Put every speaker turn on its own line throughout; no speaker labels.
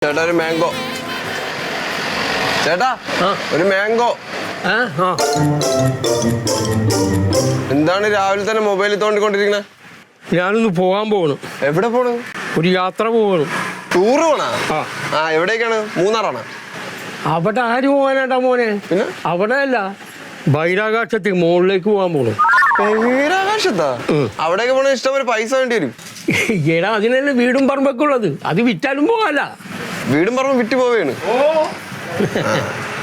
ചേട്ടാ ഒരു മാംഗോ. ചേട്ടാ ഒരു മാംഗോ. എന്താണ് രാവിലെ തന്നെ മൊബൈലിൽ തോണ്ടിക്കൊണ്ടിരിക്കണേ?
ഞാനൊന്ന് പോകാൻ പോകണം.
എവിടെ പോണു?
ഒരു യാത്ര പോകണം.
ടൂറ് പോണാ? എവിടേക്കാണ്? മൂന്നാറാണ്?
അവിടെ ആര് പോകാനാട്ടാ മോനെ?
പിന്നെ
അവിടെ അല്ല, ബഹിരാകാശത്ത് മുകളിലേക്ക് പോകാൻ പോകണം.
ബഹിരാകാശത്താ? അവിടേക്ക് പോണ ഇഷ്ടംപോലെ പൈസ വേണ്ടി വരും.
എടാ അതിനല്ലേ വീടും പറമ്പൊക്കെ ഉള്ളത്, അത് വിറ്റാലും പോകാല്ല.
വീടും പറമ്പും വിറ്റ് പോവേണ്.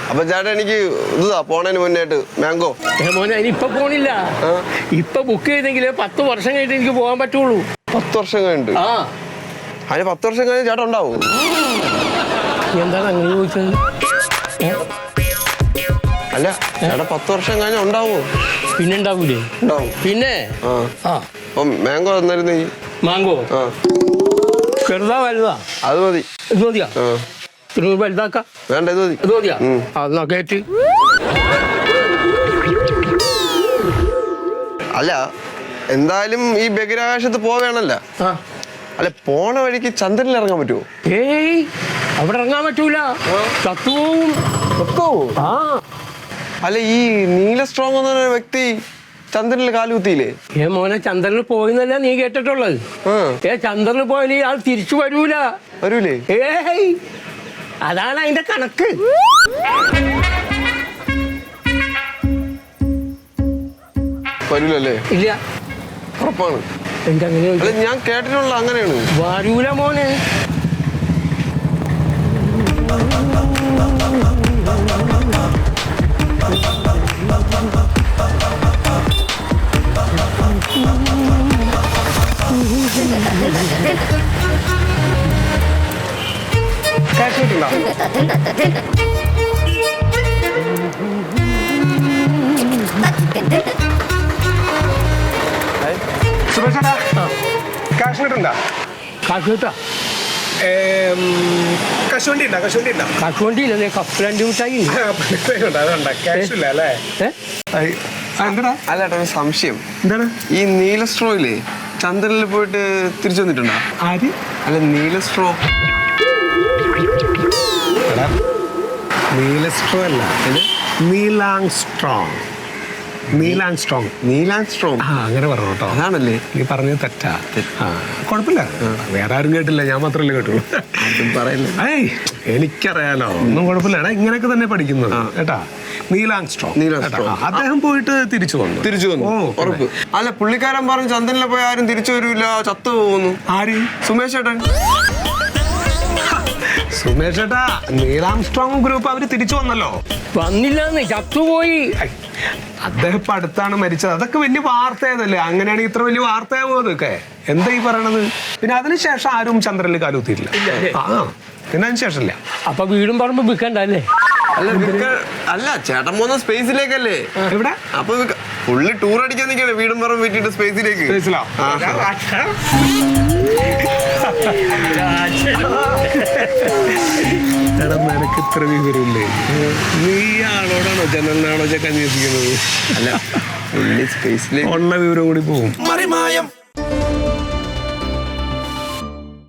അപ്പൊ ചേട്ടാ എനിക്ക് ഇതാ പോണേന് മുന്നേട്ട് മാംഗോ.
മോനെ അതിനിപ്പൊ പോണില്ല, ഇപ്പൊ ബുക്ക് ചെയ്തെങ്കിലേ 10 വർഷം കഴിഞ്ഞിട്ട് എനിക്ക് പോകാൻ പറ്റുള്ളൂ.
10 വർഷം കഴിഞ്ഞിട്ട്? അതിന് 10 വർഷം കഴിഞ്ഞ് ചേട്ടാ ഉണ്ടാവും?
എന്താണ് അങ്ങനെ ചോദിച്ചത്?
അല്ല ചേട്ടാ 10 വർഷം കഴിഞ്ഞ ഉണ്ടാവോ?
പിന്നെ ഉണ്ടാവൂലേ?
ഉണ്ടാവും.
പിന്നെ
അപ്പം മാംഗോ തന്നിരുന്നു.
മാംഗോ ചെറുതാ വലുതാ?
അത് മതി.
ഇത് മതിയാ? വലുതാക്ക
വേണ്ട, ഇത് മതി.
ഇത് മതിയാ? അതെന്നാ കേട്ട്.
അല്ല എന്തായാലും ഈ ബഹിരാകാശത്ത് പോവേണല്ല. അല്ല പോണ വഴിക്ക് ചന്ദ്രനിൽ ഇറങ്ങാൻ പറ്റുമോ?
ഏയ് അവിടെ ഇറങ്ങാൻ പറ്റൂല, ചത്തുപോവും.
അല്ല ഈ നീല സ്ട്രോങ് എന്ന വ്യക്തി ചന്ദ്രനിൽ കാലുകുത്തിയില്ലേ?
മോനെ ചന്ദ്രനിൽ പോയിന്നല്ല നീ കേട്ടിട്ടുള്ളത്. ചന്ദ്രനിൽ പോയാൽ ആൾ തിരിച്ചു വരൂല.
വരൂലേ?
ഏയ് അതാണ് അതിന്റെ കണക്ക്.
വരൂലല്ലേ?
ഇല്ല.
ഉറപ്പാണ്?
എനിക്കങ്ങനെ
അല്ല ഞാൻ കേട്ടിട്ടുള്ള അങ്ങനെയാണ്.
വരൂല മോനെ. കശുവണ്ടിയില്ലേ? കപ്പലണ്ടി മിഠായി.
അല്ല ഏട്ടാ ഒരു സംശയം. എന്താണ് ഈ നീല സ്ട്രോ ഇല്ലേ ചന്ദ്രനിൽ പോയിട്ട് തിരിച്ചു വന്നിട്ടുണ്ടോ?
ആര്?
അല്ല നീല സ്ട്രോ.
നീലസ്ട്രോ അല്ല, നീലാങ്സ്ട്രോങ്. നീലാങ്സ്ട്രോങ്.
നീലാങ്സ്ട്രോങ്.
അങ്ങനെ പറഞ്ഞു കേട്ടോ.
അതാണല്ലേ?
നീ പറഞ്ഞത് തെറ്റാ. കുഴപ്പമില്ല, വേറെ ആരും കേട്ടില്ല, ഞാൻ മാത്രമല്ലേ കേട്ടുള്ളൂ. ഏയ് എനിക്കറിയാലോ, ഒന്നും കുഴപ്പമില്ല. എടാ ഇങ്ങനെയൊക്കെ തന്നെ പഠിക്കുന്നത് കേട്ടാ. നീലാങ്സ്ട്രോങ്. അദ്ദേഹം പോയിട്ട് തിരിച്ചു വന്നു.
ഉറപ്പ്? അല്ല പുള്ളിക്കാരൻ പറഞ്ഞു ചന്ദ്രനിൽ പോയി ആരും തിരിച്ചു വരൂല, ചത്തു പോകുന്നു.
ആര്?
സുമേഷ് ചേട്ടൻ.
സുമേഷ് ചേട്ടാ, നീലാംസ്ട്രോങ് ഗ്രൂപ്പ് അവര് തിരിച്ചു വന്നല്ലോ.
വന്നില്ലെന്ന്, ചത്തുപോയി.
അദ്ദേഹം ഇപ്പൊ അടുത്താണ് മരിച്ചത്. അതൊക്കെ വലിയ വാർത്തയായതല്ലേ? അങ്ങനെയാണെങ്കിൽ ഇത്ര വലിയ വാർത്തയാവോ അതൊക്കെ? എന്താ ഈ പറയണത്? പിന്നെ അതിനുശേഷം ആരും ചന്ദ്രനിൽ കാലുകുത്തിയിട്ടില്ല. പിന്നെ അതിനുശേഷം ഇല്ല.
അപ്പൊ വീടും പറമ്പ് വിൽക്കണ്ടല്ലേ?
അല്ല ചേട്ടൻ പോകുന്ന സ്പേസിലേക്കല്ലേ?
എവിടെ?
അപ്പൊ പുള്ളി ടൂർ അടിക്കാൻ നിൽക്കണേ, വീടും പറമ്പ് വിറ്റിട്ട് സ്പേസിലേക്ക്.
എടാ നിനക്ക് ഇത്ര വിവരമില്ലേ? നീ ആളോടാണോ ജനലിനാണോ കഞ്ഞിരിക്കുന്നത്?
അല്ല പുള്ളി സ്പേസിലേക്ക്
ഉള്ള വിവരം കൂടി പോകും.